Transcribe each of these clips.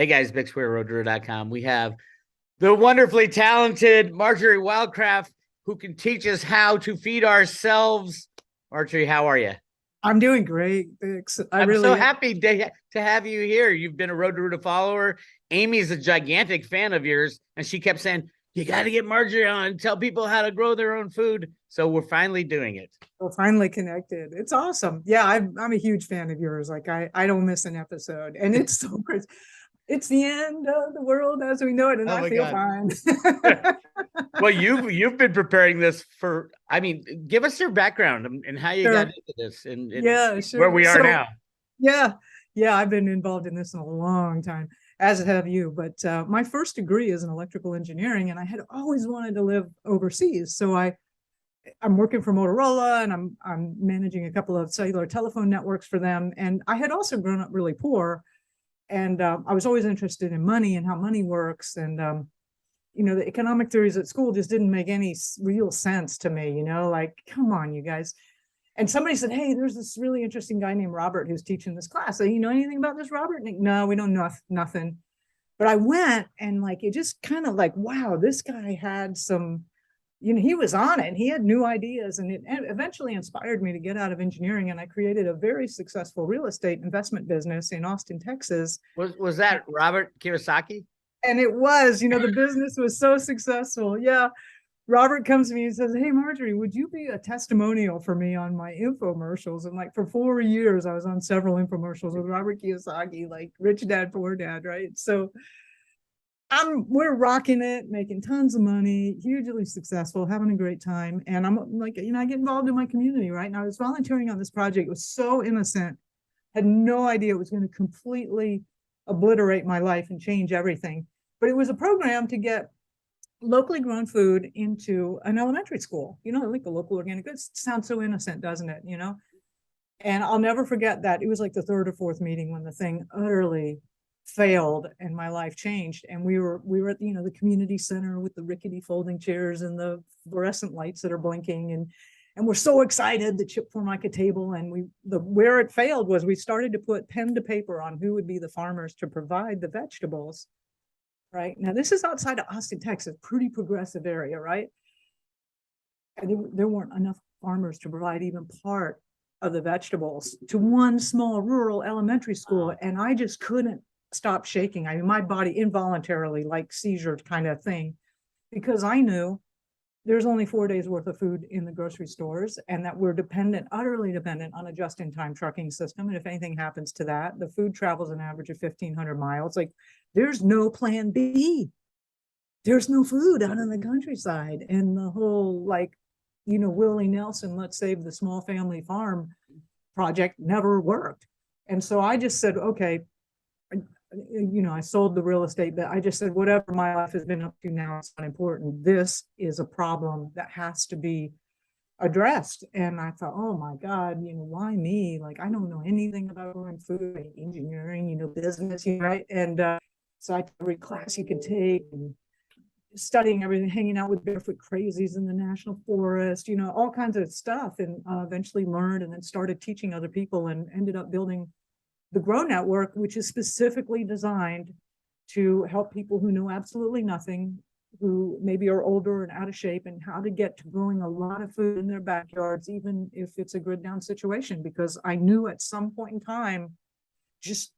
Hey guys, Bix Weir, roadrunner.com. We have the wonderfully talented Marjorie Wildcraft, who can teach us how to feed ourselves. Marjorie, how are you? I'm doing great. Thanks. I I'm so really am. happy to have you here. You've been a Road to Ruta follower. Amy's a gigantic fan of yours, and she kept saying, you got to get Marjorie on and tell people how to grow their own food. So we're finally doing it. We're finally connected. It's awesome. Yeah, I'm a huge fan of yours. Like I don't miss an episode, and it's so great. It's the end of the world as we know it, and Oh I my feel God. fine. Well, you've been preparing this for, I mean, give us your background and how you got Sure. into this and Yeah, where sure. we are now. Yeah, yeah, I've been involved in this in a long time, as have you. But my first degree is in electrical engineering, and I had always wanted to live overseas. So I'm working for Motorola, and I'm managing a couple of cellular telephone networks for them. And I had also grown up really poor, and I was always interested in money and how money works. And the economic theories at school just didn't make any real sense to me. Like, come on, you guys. And somebody said, "Hey, there's this really interesting guy named Robert who's teaching this class. So, you know anything about this, Robert?" And no, we don't know nothing. But I went, and like it just kind of like, wow, this guy had some, he was on it. He had new ideas, and it eventually inspired me to get out of engineering. And I created a very successful real estate investment business in Austin, Texas. Was that Robert Kiyosaki? And it was, the business was so successful. Yeah. Robert comes to me and says, "Hey, Marjorie, would you be a testimonial for me on my infomercials?" And like for 4 years, I was on several infomercials with Robert Kiyosaki, like Rich Dad, Poor Dad, right? So we're rocking it, making tons of money, hugely successful, having a great time. And I'm like, I get involved in my community, right? And I was volunteering on this project. It was so innocent, had no idea it was going to completely obliterate my life and change everything. But it was a program to get locally grown food into an elementary school, like the local organic goods. Sounds so innocent, doesn't it? And I'll never forget that. It was like the third or fourth meeting when the thing utterly failed and my life changed. And we were at the community center with the rickety folding chairs and the fluorescent lights that are blinking, and we're so excited, the chip formica table. And where it failed was we started to put pen to paper on who would be the farmers to provide the vegetables. Right now, this is outside of Austin, Texas, pretty progressive area, right? And there weren't enough farmers to provide even part of the vegetables to one small rural elementary school. And I just couldn't stop shaking. I mean, my body involuntarily, like seizure kind of thing, because I knew there's only 4 days worth of food in the grocery stores, and that we're utterly dependent on a just-in-time trucking system. And if anything happens to that, the food travels an average of 1,500 miles. Like, there's no plan B. There's no food out in the countryside. And the whole, like, Willie Nelson, let's save the small family farm project never worked. And so I just said, okay, I sold the real estate, but I just said, whatever my life has been up to now, it's not important. This is a problem that has to be addressed. And I thought, oh my God, why me? Like, I don't know anything about growing food, engineering, business, right? And so I took every class you could take, and studying everything, hanging out with barefoot crazies in the national forest, all kinds of stuff, and eventually learned and then started teaching other people, and ended up building the Grow Network, which is specifically designed to help people who know absolutely nothing, who maybe are older and out of shape, and how to get to growing a lot of food in their backyards, even if it's a grid down situation. Because I knew at some point in time, just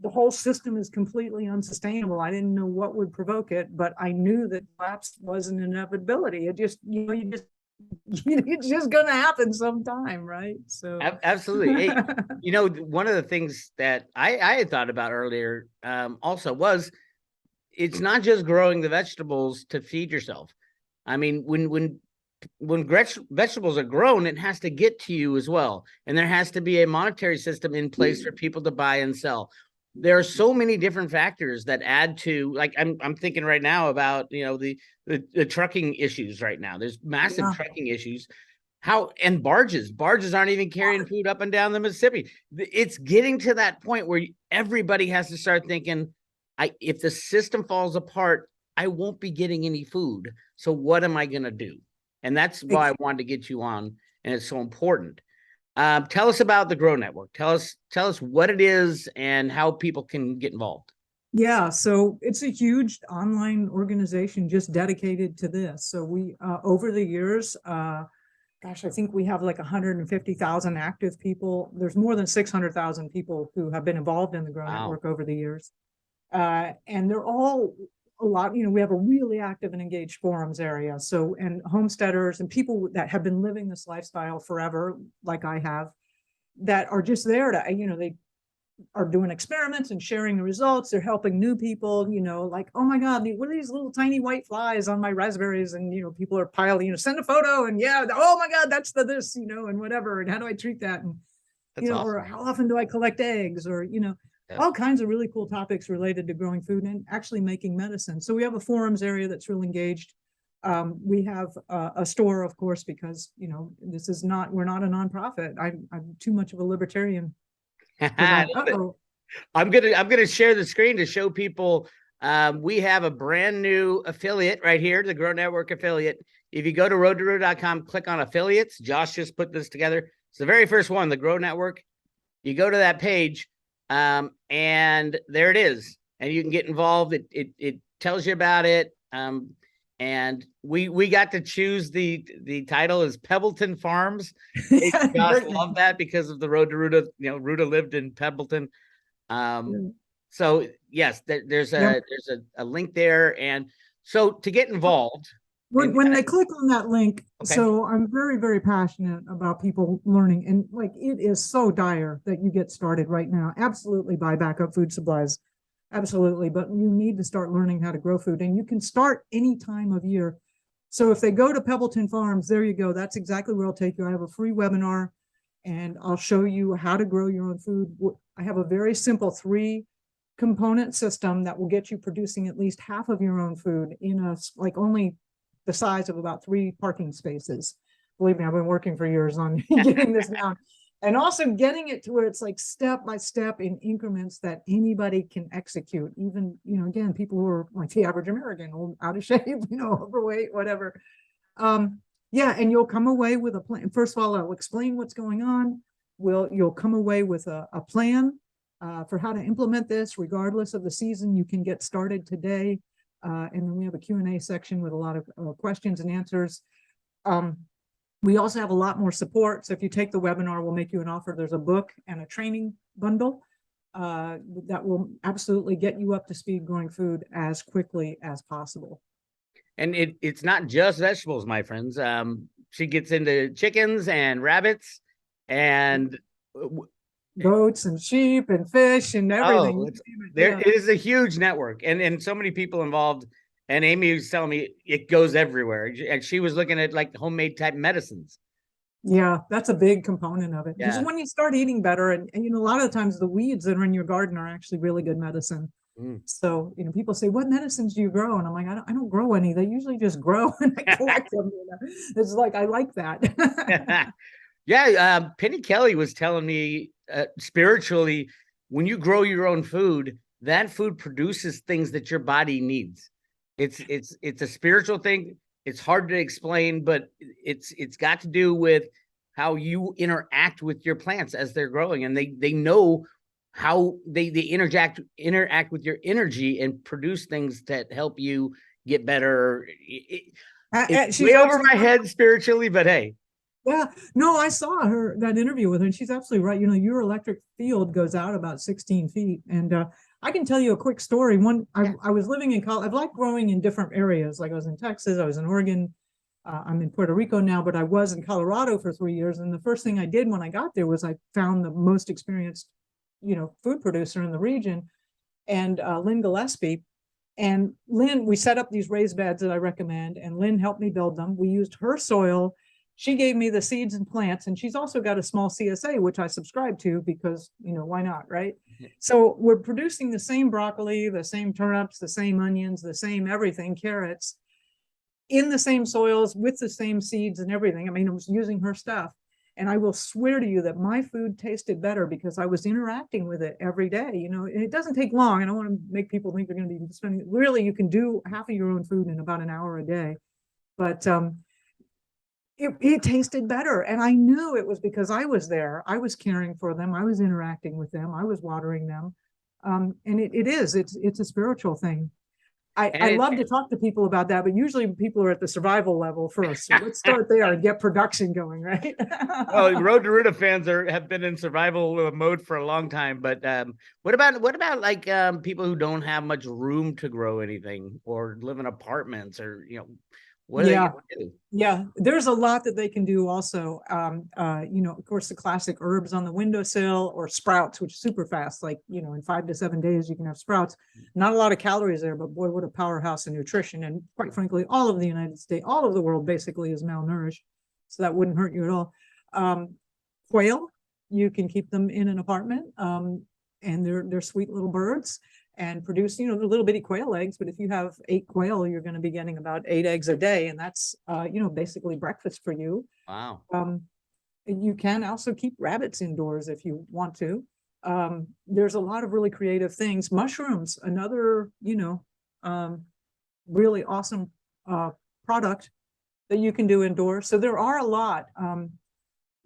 the whole system is completely unsustainable. I didn't know what would provoke it, but I knew that collapse was an inevitability. It just, it's just going to happen sometime, right? So Absolutely. Hey, one of the things that I had thought about earlier also was, it's not just growing the vegetables to feed yourself. I mean, when vegetables are grown, it has to get to you as well. And there has to be a monetary system in place for people to buy and sell. There are so many different factors that add to, like, I'm thinking right now about, the trucking issues right now. There's massive trucking issues. And barges aren't even carrying food up and down the Mississippi. It's getting to that point where everybody has to start thinking, if the system falls apart, I won't be getting any food. So what am I going to do? And that's why I wanted to get you on, and it's so important. Tell us about the Grow Network. Tell us what it is and how people can get involved. Yeah, so it's a huge online organization just dedicated to this. So we, over the years, gosh, I think we have like 150,000 active people. There's more than 600,000 people who have been involved in the Grow Wow. Network over the years. And they're all a lot, we have a really active and engaged forums area. So, and homesteaders and people that have been living this lifestyle forever, like I have, that are just there to, they are doing experiments and sharing the results. They're helping new people, like, oh my God, what are these little tiny white flies on my raspberries? And, people are piling, send a photo and yeah, oh my God, that's the this, and whatever. And how do I treat that? And, That's or awesome. how often do I collect eggs? Or, Yeah. all kinds of really cool topics related to growing food and actually making medicine. So we have a forums area that's real engaged. We have a store, of course, because, this is not, we're not a nonprofit. I'm too much of a libertarian for I that. love it. Uh-oh. I'm gonna share the screen to show people. We have a brand new affiliate right here, the Grow Network affiliate. If you go to road2row.com, click on affiliates. Josh just put this together. It's the very first one, the Grow Network. You go to that page, and there it is, and you can get involved. It tells you about it. And we got to choose the title is Pebbleton Farms. Josh Great loved name. that because of the road to Ruta. Ruta lived in Pebbleton. So yes, there's Yep. a link there, and so to get involved and When they click on that link, okay, so I'm very, very passionate about people learning, and like it is so dire that you get started right now. Absolutely buy backup food supplies. Absolutely. But you need to start learning how to grow food, and you can start any time of year. So if they go to Pebbleton Farms, there you go. That's exactly where I'll take you. I have a free webinar and I'll show you how to grow your own food. I have a very simple 3 component system that will get you producing at least half of your own food in a like only the size of about 3 parking spaces. Believe me, I've been working for years on getting this down. And also getting it to where it's like step by step in increments that anybody can execute. Even, again, people who are like the average American, old, out of shape, overweight, whatever. Yeah, and you'll come away with a plan. First of all, I'll explain what's going on. You'll come away with a plan for how to implement this, regardless of the season. You can get started today. And then we have a Q&A section with a lot of questions and answers. We also have a lot more support. So if you take the webinar, we'll make you an offer. There's a book and a training bundle that will absolutely get you up to speed growing food as quickly as possible. and it's not just vegetables, my friends. She gets into chickens and rabbits, and Goats and sheep and fish and everything. there Yeah. is a huge network, and so many people involved. And Amy was telling me it goes everywhere, and she was looking at like homemade type medicines. Yeah, that's a big component of it. Because Yeah. when you start eating better, and a lot of the times the weeds that are in your garden are actually really good medicine. Mm. So, people say, what medicines do you grow? And I'm like, I don't grow any. They usually just grow and I collect them. It's like, I like that. Yeah, Penny Kelly was telling me spiritually, when you grow your own food, that food produces things that your body needs. It's a spiritual thing. It's hard to explain, but it's got to do with how you interact with your plants as they're growing, and they know how they interact with your energy and produce things that help you get better. It's She's way over absolutely my right. head spiritually, but hey. Yeah, no, I saw that interview with her, and she's absolutely right. Your electric field goes out about 16 feet. And I can tell you a quick story. I was living in college. I've liked growing in different areas. Like I was in Texas, I was in Oregon, I'm in Puerto Rico now, but I was in Colorado for 3 years. And the first thing I did when I got there was I found the most experienced, food producer in the region, and Lynn Gillespie. And Lynn, we set up these raised beds that I recommend, and Lynn helped me build them. We used her soil. She gave me the seeds and plants, and she's also got a small CSA, which I subscribe to because, why not, right? So we're producing the same broccoli, the same turnips, the same onions, the same everything, carrots, in the same soils with the same seeds and everything. I mean, I was using her stuff. And I will swear to you that my food tasted better because I was interacting with it every day. And it doesn't take long. I don't want to make people think they're going to be spending, really, you can do half of your own food in about an hour a day. But it tasted better. And I knew it was because I was there. I was caring for them. I was interacting with them. I was watering them. And it's a spiritual thing. I And love to talk to people about that, but usually people are at the survival level first. So let's start there and get production going, right? well, Road to Ruta fans have been in survival mode for a long time. But what about like people who don't have much room to grow anything or live in apartments or what are they Yeah. gonna do? Yeah, there's a lot that they can do also. Of course, the classic herbs on the windowsill or sprouts, which is super fast. Like, in 5 to 7 days, you can have sprouts. Not a lot of calories there, but boy, what a powerhouse of nutrition. And quite frankly, all of the United States, all of the world basically is malnourished. So that wouldn't hurt you at all. Quail, you can keep them in an apartment. And they're sweet little birds and produce, the little bitty quail eggs. But if you have 8 quail, you're going to be getting about 8 eggs a day. And that's, basically breakfast for you. Wow. You can also keep rabbits indoors if you want to. There's a lot of really creative things. Mushrooms, another, really awesome product that you can do indoors. So there are a lot.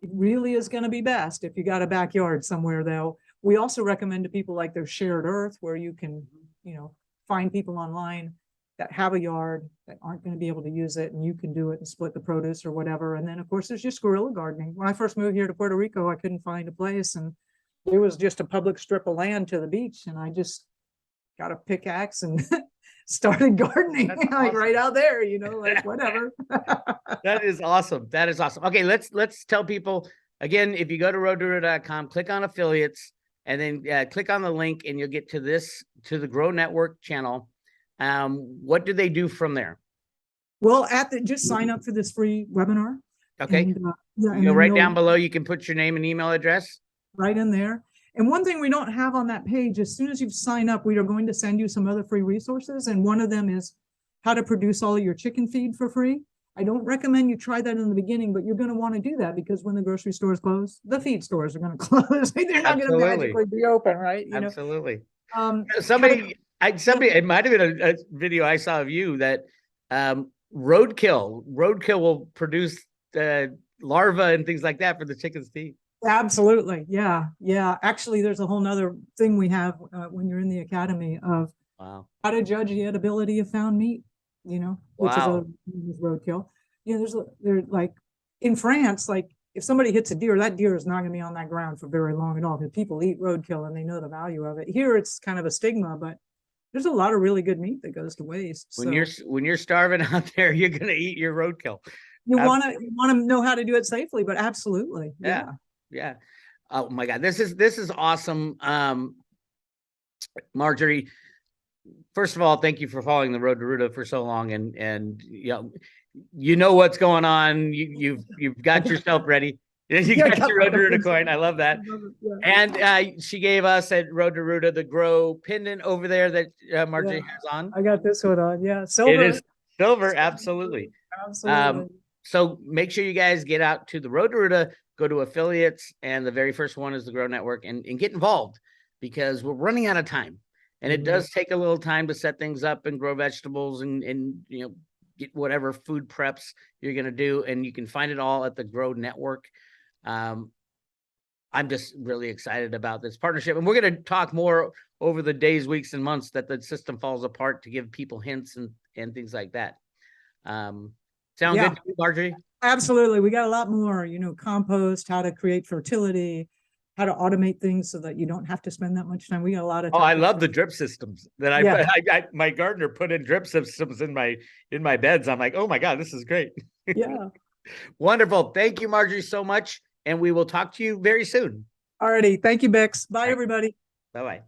It really is going to be best if you got a backyard somewhere, though. We also recommend to people like there's Shared Earth, where you can, find people online that have a yard that aren't going to be able to use it, and you can do it and split the produce or whatever. And then, of course, there's just guerrilla gardening. When I first moved here to Puerto Rico, I couldn't find a place, and it was just a public strip of land to the beach, and I just got a pickaxe and started gardening like awesome. right out there, like whatever. That is awesome. That is awesome. Okay, let's tell people again, if you go to roadtoruta.com, click on affiliates, and then click on the link, and you'll get to the Grow Network channel. What do they do from there? Well, just sign up for this free webinar. Okay. And, right down below, you can put your name and email address. Right in there. And one thing we don't have on that page, as soon as you sign up, we are going to send you some other free resources. And one of them is how to produce all of your chicken feed for free. I don't recommend you try that in the beginning, but you're going to want to do that because when the grocery stores close, the feed stores are going to close. They're not going to magically be open, right? Absolutely. It might have been a video I saw of you that roadkill will produce larvae and things like that for the chickens to eat. Absolutely. Yeah. Actually, there's a whole nother thing we have when you're in the academy of how to judge the edibility of found meat, which is a roadkill. They're like in France, like if somebody hits a deer, that deer is not going to be on that ground for very long at all because people eat roadkill and they know the value of it. Here, it's kind of a stigma, but there's a lot of really good meat that goes to waste. When you're starving out there, you're going to eat your roadkill. You want to know how to do it safely, but absolutely. Yeah. Oh my God. This is awesome. Marjorie, first of all, thank you for following the Road to Ruta for so long. And you know what's going on. You've got yourself ready. You got your Road to Ruta coin. I love that. And she gave us at Road to Ruta the Grow pendant over there that Marjorie has on. I got this one on. Yeah. Silver. It is silver. Absolutely. So make sure you guys get out to the Road to Ruta, go to affiliates, and the very first one is the Grow Network, and get involved because we're running out of time. And it does take a little time to set things up and grow vegetables and get whatever food preps you're going to do. And you can find it all at the Grow Network. I'm just really excited about this partnership. And we're going to talk more over the days, weeks, and months that the system falls apart to give people hints and things like that. Sound good to you, Marjorie? Absolutely. We got a lot more, compost, how to create fertility, how to automate things so that you don't have to spend that much time. We got a lot of I love the drip systems that I my gardener put in drip systems in my beds. I'm like, oh my God, this is great. Yeah. Wonderful. Thank you, Marjorie, so much. And we will talk to you very soon. Alrighty. Thank you, Bix. Bye, everybody. Bye-bye.